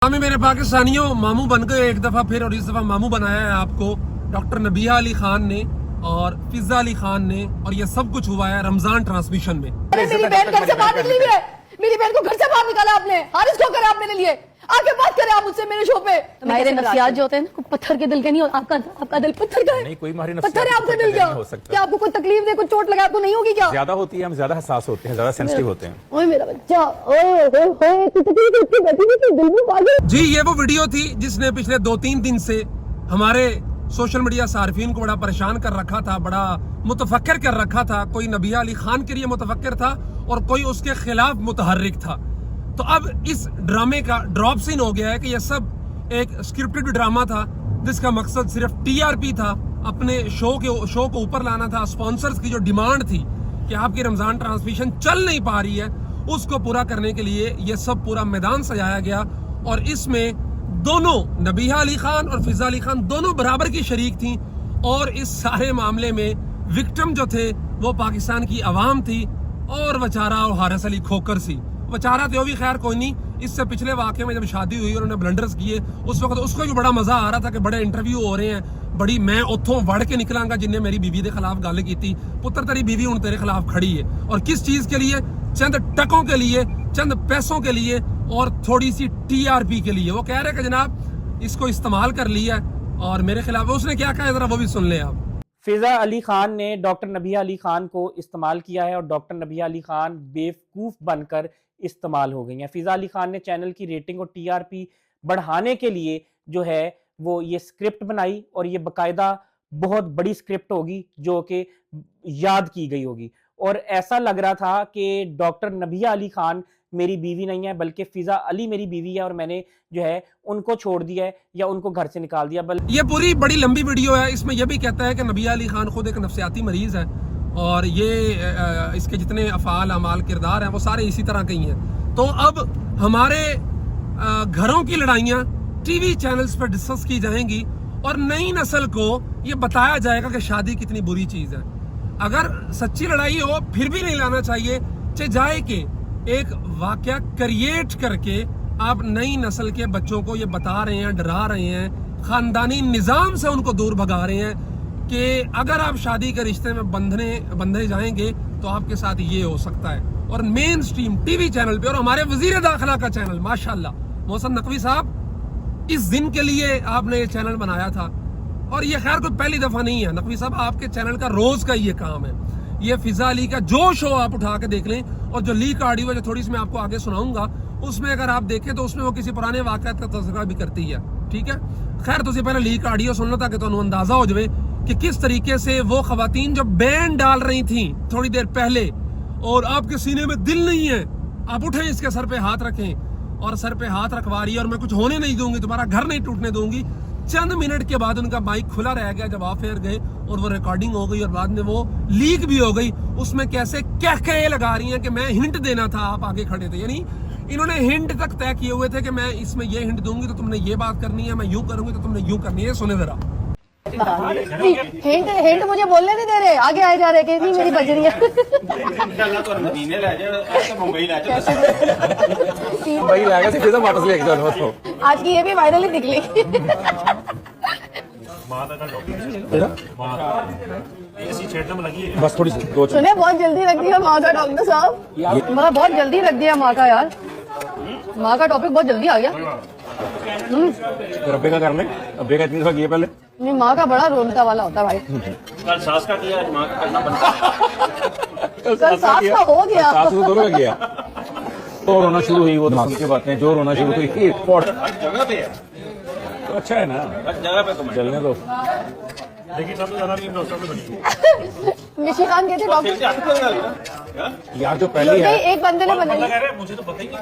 हमें मेरे पाकिस्तानियों मामू बन गए एक दफा फिर, और इस दफा मामू बनाया है आपको डॉक्टर नबिहा अली खान ने और फिजा अली खान ने, और ये सब कुछ हुआ है रमजान ट्रांसमिशन में। मेरी बहन घर से बाहर निकली हुई है, मेरी बहन को घर से बाहर निकाला आपने। हारिस को करे आप मेरे लिए, आके बात करें आप मुझसे मेरे शो पे। मेरे नफ्सियात जो होते हैं ना पत्थर के दिल के नहीं, और आपका दिल पत्थर का है। नहीं, कोई हमारी पत्थर है आपका दिल। क्या आपको कोई तकलीफ दे, कोई चोट लगा आपको नहीं होगी क्या? ज्यादा होती है, हम ज्यादा हसास होते हैं, ज्यादा सेंसिटिव होते हैं। ओए मेरा बच्चा, जी ये वो वीडियो थी जिसने पिछले 2-3 दिन से हमारे सोशल मीडिया सार्फिन को बड़ा परेशान कर रखा था, बड़ा मुतफक्किर कर रखा था। कोई नबिहा अली खान के लिए मुतफक्किर था और कोई उसके खिलाफ मुतहर्रिक था। तो अब इस ड्रामे का ड्रॉप सीन हो गया है कि यह सब एक स्क्रिप्टेड ड्रामा था जिसका मकसद सिर्फ टीआरपी था, अपने शो को ऊपर लाना था। स्पॉन्सर्स की जो डिमांड थी कि आपकी रमजान ट्रांसमिशन चल नहीं पा रही है, उसको पूरा करने के लिए ये सब पूरा मैदान सजाया गया। और इसमें दोनों नबिहा अली खान और फिजा अली खान दोनों बराबर की शरीक थी, और इस सारे मामले में विक्टिम जो थे वो पाकिस्तान की आवाम थी और बेचारा और हारिस अली खोकर सी। बेचारा तो भी खैर कोई नहीं, इससे पिछले वाक़े में जब शादी हुई और उन्होंने ब्लंडर्स किए उस वक्त उसको भी बड़ा मजा आ रहा था कि बड़े इंटरव्यू हो रहे हैं, बड़ी मैं उतों वड़ के निकलांगा जिन्हें मेरी बीवी के खिलाफ गल की थी। पुत्र तेरी बीवी उन तेरे खिलाफ खड़ी है, और किस चीज के लिए? चंद टकों के लिए, चंद पैसों के लिए और थोड़ी सी टीआरपी के लिए। वो कह रहे कि जनाब इसको इस्तेमाल कर लिया और मेरे खिलाफ। उसने क्या कहा जरा वो भी सुन ले आप। फिजा अली खान ने डॉक्टर नबिहा अली खान को इस्तेमाल किया है और डॉक्टर नबिहा अली खान बेवकूफ़ बनकर इस्तेमाल हो गई हैं। फिजा अली खान ने चैनल की रेटिंग और टीआरपी बढ़ाने के लिए जो है वो ये स्क्रिप्ट बनाई, और ये बाकायदा बहुत बड़ी स्क्रिप्ट होगी जो कि याद की गई होगी। और ऐसा लग रहा था कि डॉक्टर नबिहा अली खान मेरी बीवी नहीं है, बल्कि फिजा अली मेरी बीवी है, और मैंने जो है उनको छोड़ दिया है या उनको घर से निकाल दिया। ये पूरी बड़ी लंबी वीडियो है, इसमें यह भी कहता है कि नबिहा अली खान खुद एक नफ्सियाती मरीज है, और ये इसके जितने अफ़ाल अमाल किरदार हैं वो सारे इसी तरह के ही हैं। तो अब हमारे घरों की लड़ाइयाँ टीवी चैनल्स पर डिस्कस की जाएंगी, और नई नस्ल को ये बताया जाएगा कि शादी कितनी बुरी चीज़ है। अगर सच्ची लड़ाई हो फिर भी नहीं लाना चाहिए, चाहे जाए कि एक वाकया क्रिएट करके आप नई नस्ल के बच्चों को ये बता रहे हैं, डरा रहे हैं, खानदानी निज़ाम से उनको दूर भगा रहे हैं कि अगर आप शादी के रिश्ते में बंधे जाएंगे तो आपके साथ ये हो सकता है। और मेन स्ट्रीम टीवी चैनल पे, और हमारे वजीर दाखिला का चैनल माशाल्लाह मोहसिन नकवी साहब, इस दिन के लिए आपने ये चैनल बनाया था। और ये खैर कोई पहली दफा नहीं है नकवी साहब, आपके चैनल का रोज का ये काम है। ये फिजा अली का जो शो आप उठा के देख लें, और जो लीक ऑडियो है जो थोड़ी सी मैं आपको आगे सुनाऊंगा, उसमें अगर आप देखें तो उसमें वो किसी पुराने वाक़यात का तज़किरा भी करती है। ठीक है, खैर तो पहले लीक ऑडियो सुन लो ताकि तो अंदाजा हो जाए कि किस तरीके से वो खवातीन जो बैन डाल रही थी थोड़ी देर पहले, और आपके सीने में दिल नहीं है, आप उठें इसके सर पे हाथ रखें, और सर पे हाथ रखवा रही है, और मैं कुछ होने नहीं दूंगी, तुम्हारा घर नहीं टूटने दूंगी। चंद मिनट के बाद उनका माइक खुला रह गया जब आप फेर गए, और वो रिकॉर्डिंग हो गई और बाद में वो लीक भी हो गई। उसमें कैसे कह लगा रही हैं कि मैं हिंट देना था, आप आगे खड़े थे। यानी इन्होंने हिंट तक तय किए हुए थे कि मैं इसमें ये हिंट दूंगी तो तुमने ये बात करनी है, मैं यूं करूंगी तो तुमने यूं करनी है। सुने जरा, हिंट मुझे बोलने नहीं दे रहे, आगे आए जा रहे कि नहीं मेरी बज रही है। आज की ये भी वायरल ही निकली। बस थोड़ी सी सुने बहुत जल्दी रख दिया माँ का डॉक्टर साहब, मतलब बहुत जल्दी रख दिया माँ का। यार माँ का टॉपिक बहुत जल्दी आ गया। रब्बे का कर ले, रब्बे का इतनी दफा किए पहले। नहीं माँ का बड़ा रोनता वाला होता है भाई। कल सास का किया, माँ का करना बनता है। कल सास का हो गया, सास तो दोनों का किया, तो रोना शुरू हुई। वो तो सुन के बातें जो रोना शुरू हुई जगह पे है तो अच्छा है ना, जगह पे तो चलने दो। निशी खान कहते डॉक्टर यार जो पहली है, एक बंदे ने बनाई, मुझे तो पता ही नहीं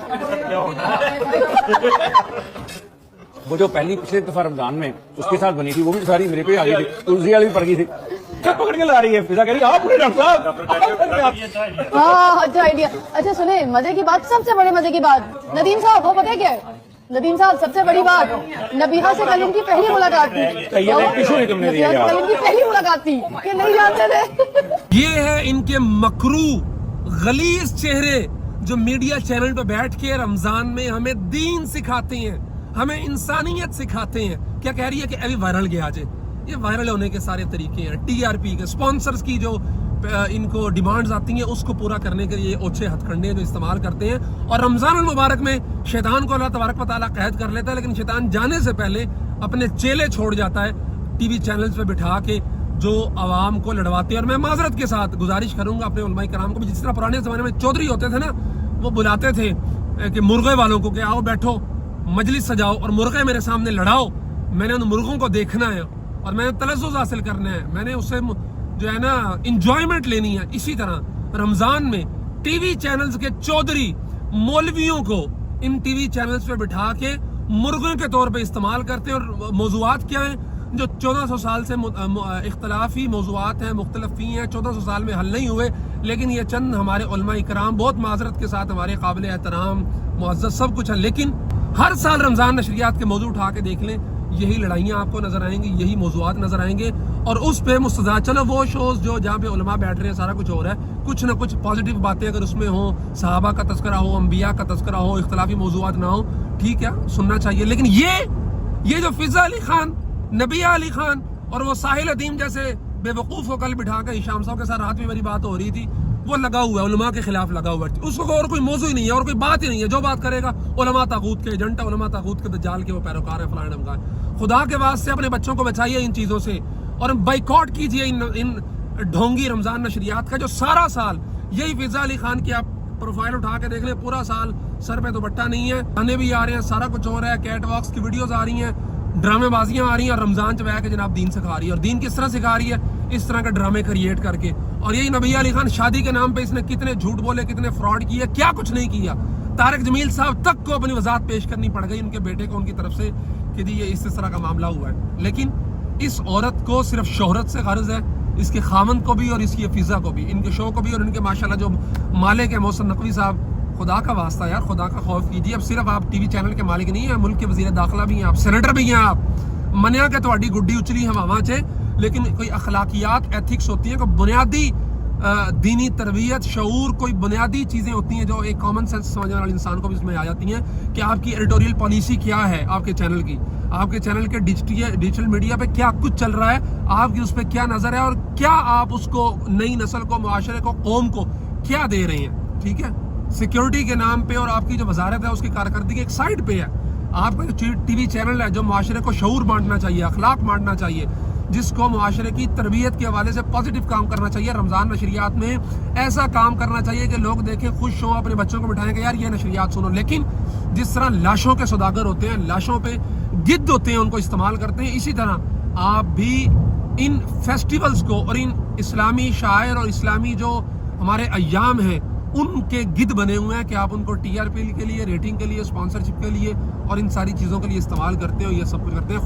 वो जो पहली पिछले दफा रमजान में उसके साथ बनी थी, वो भी सारी मेरे पे आ गई थी, तुलसी वाली भी पड़ गई थी। क्या पकड़ के ला रही है? फिजा कह रही है आप डॉक्टर साहब। हाँ अच्छा आइडिया। अच्छा सुने मजे की बात, सबसे बड़े मजे की बात नदीम साहब, वो पता है क्या है नदीम साहब? सबसे बड़ी बात, नबिहा से कल इनकी पहली मुलाकात थी। नबिहा से कल इनकी पहली मुलाकात थी, ये नहीं जानते थे। ये है इनके मकरू गलीज चेहरे जो मीडिया चैनल पे बैठ के रमजान में हमें दीन सिखाते हैं, ہمیں انسانیت سکھاتے ہیں. کیا کہہ رہی ہے کہ ابھی وائرل گیا جائے. یہ وائرل ہونے کے سارے طریقے ہیں. ٹی آر پی کے اسپانسرز کی جو ان کو ڈیمانڈز آتی ہیں اس کو پورا کرنے کے لیے اوچھے ہتھ کنڈے جو استعمال کرتے ہیں. اور رمضان المبارک میں شیطان کو اللہ تبارک و تعالیٰ قید کر لیتا ہے, لیکن شیطان جانے سے پہلے اپنے چیلے چھوڑ جاتا ہے ٹی وی چینلز پہ بٹھا کے جو عوام کو لڑواتے ہیں. اور میں معذرت کے ساتھ گزارش کروں گا اپنے علماء کرام کو بھی, جس طرح پرانے زمانے میں چودھری ہوتے تھے نا, وہ بلاتے تھے کہ مرغے والوں کو کہ آؤ بیٹھو مجلس سجاؤ اور مرغے میرے سامنے لڑاؤ, میں نے ان مرغوں کو دیکھنا ہے اور میں نے تلذذ حاصل کرنا ہے, میں نے اس سے جو ہے نا انجوائمنٹ لینی ہے. اسی طرح رمضان میں ٹی وی چینلز کے چودھری مولویوں کو ان ٹی وی چینلز پہ بٹھا کے مرغوں کے طور پہ استعمال کرتے ہیں. اور موضوعات کیا ہیں جو 1400 سال سے اختلافی موضوعات ہیں, مختلفی ہیں, 1400 سال میں حل نہیں ہوئے, لیکن یہ چند ہمارے علماء کرام بہت معذرت کے ساتھ ہمارے قابل احترام معزز سب کچھ ہیں, لیکن ہر سال رمضان نشریات کے موضوع اٹھا کے دیکھ لیں, یہی لڑائیاں آپ کو نظر آئیں گی, یہی موضوعات نظر آئیں گے. اور اس پہ مستضاد, چلو وہ شوز جو جہاں پہ علماء بیٹھ رہے ہیں سارا کچھ ہو رہا ہے, کچھ نہ کچھ پازیٹیو باتیں اگر اس میں ہوں, صحابہ کا تذکرہ ہو, انبیاء کا تذکرہ ہو, اختلافی موضوعات نہ ہو, ٹھیک ہے سننا چاہیے. لیکن یہ جو فضا علی خان, نبی علی خان اور وہ ساحل عدیم جیسے بے وقوف کو کل بٹھا کر ہشام صاحب کے ساتھ رات میں میری بات ہو رہی تھی, وہ لگا ہوا ہے علماء کے خلاف لگا ہوا ہے. اس کو اور کوئی موضوع ہی نہیں ہے اور کوئی بات ہی نہیں ہے. جو بات کرے گا علماء طاغوت کے ایجنٹ ہے, علماء طاغوت کے دجال کے وہ پیروکار ہیں, فلاں ڈھمکا ہے. خدا کے واسطے اپنے بچوں کو بچائیے ان چیزوں سے اور بائیکاٹ کیجیے ان ڈھونگی رمضان نشریات کا جو سارا سال یہی فضا علی خان کی آپ پروفائل اٹھا کے دیکھ لیں, پورا سال سر پہ دوپٹہ نہیں ہے, گانے بھی آ رہے ہیں, سارا کچھ ہو رہا ہے, کیٹ واکس کی ویڈیوز آ رہی ہیں, ڈرامے بازیاں آ رہی ہیں, اور رمضان چ بہ کے جناب دین سکھا رہی ہے. اور دین کس طرح سکھا رہی ہے؟ اس طرح کے ڈرامے کریٹ کر کے. اور یہی نبی علی خان شادی کے نام پہ اس نے کتنے جھوٹ بولے, کتنے فراڈ کیے, کیا کچھ نہیں کیا. طارق جمیل صاحب تک کو اپنی وضاحت پیش کرنی پڑ گئی ان کے بیٹے کو ان کی طرف سے کہ جی یہ اس طرح کا معاملہ ہوا ہے. لیکن اس عورت کو صرف شہرت سے غرض ہے, اس کے خامن کو بھی اور اس کی فضا کو بھی, ان کے شو کو بھی, اور ان کے ماشاءاللہ جو مالک ہے محسن نقوی صاحب, خدا کا واسطہ یار خدا کا خوف کیجیے. اب صرف آپ ٹی وی چینل کے مالک نہیں ہیں, ملک کے وزیر داخلہ بھی ہیں آپ, سینیٹر بھی ہیں آپ, منیا کہ تہاڈی گڈی اچلی ہواواں چ, لیکن کوئی اخلاقیات ایتھکس ہوتی ہیں, کوئی بنیادی دینی تربیت, شعور, کوئی بنیادی چیزیں ہوتی ہیں جو ایک کامن سینس سمجھنے والے انسان کو بھی اس میں آ جاتی ہیں کہ آپ کی ایڈیٹوریل پالیسی کیا ہے, آپ کے چینل کی, آپ کے چینل کے ڈیجیٹل میڈیا پہ کیا کچھ چل رہا ہے, آپ کی اس پہ کیا نظر ہے, اور کیا آپ اس کو نئی نسل کو, معاشرے کو, قوم کو کیا دے رہے ہیں. ٹھیک ہے, سیکیورٹی کے نام پہ اور آپ کی جو وزارت ہے اس کی کارکردگی ایک سائڈ پہ ہے. آپ کا جو ٹی وی چینل ہے جو معاشرے کو شعور بانٹنا چاہیے, اخلاق بانٹنا چاہیے, جس کو معاشرے کی تربیت کے حوالے سے پازیٹیو کام کرنا چاہیے, رمضان نشریات میں ایسا کام کرنا چاہیے کہ لوگ دیکھیں, خوش ہوں, اپنے بچوں کو بٹھائیں کہ یار یہ نشریات سنو. لیکن جس طرح لاشوں کے سوداگر ہوتے ہیں, لاشوں پہ گدھ ہوتے ہیں, ان کو استعمال کرتے ہیں, اسی طرح آپ بھی ان فیسٹیولز کو اور ان اسلامی شاعر اور اسلامی جو ہمارے ایام ہیں ان کے گدھ بنے ہوئے ہیں کہ آپ ان کو ٹی آر پی کے لیے, ریٹنگ کے لیے, اسپانسرشپ کے لیے اور ان ساری چیزوں کے لیے استعمال کرتے ہیں, یہ سب کچھ کرتے ہیں.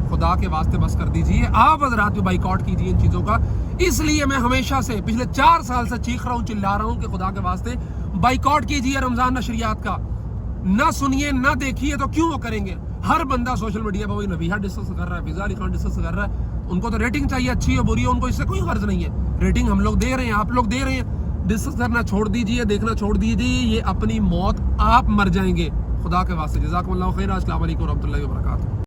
خدا کے واسطے بس کر دیجئے, آپ حضرات بھی بائیکاٹ کیجئے ان چیزوں کا. اس لیے میں ہمیشہ سے پچھلے 4 سال سے چیخ رہا ہوں, چلا رہا ہوں کہ خدا کے واسطے بائیکاٹ کیجئے رمضان نشریات کا. نہ سنیے نہ دیکھیے تو کیوں وہ کریں گے. ہر بندہ سوشل میڈیا پہ وہی نبیہ ڈسکس کر رہا ہے, فضا علی خان ڈسکس کر رہا ہے. ان کو تو ریٹنگ چاہیے, اچھی ہو بری ہو, ان کو اس سے کوئی غرض نہیں ہے. ریٹنگ ہم لوگ دے رہے ہیں, آپ لوگ دے رہے ہیں, ڈسکس کرنا چھوڑ دیجئے, دیکھنا چھوڑ دیجئے, یہ اپنی موت آپ مر جائیں گے. خدا کے واسطے جزاکم اللہ خیر. السلام علیکم ورحمۃ اللہ وبرکاتہ.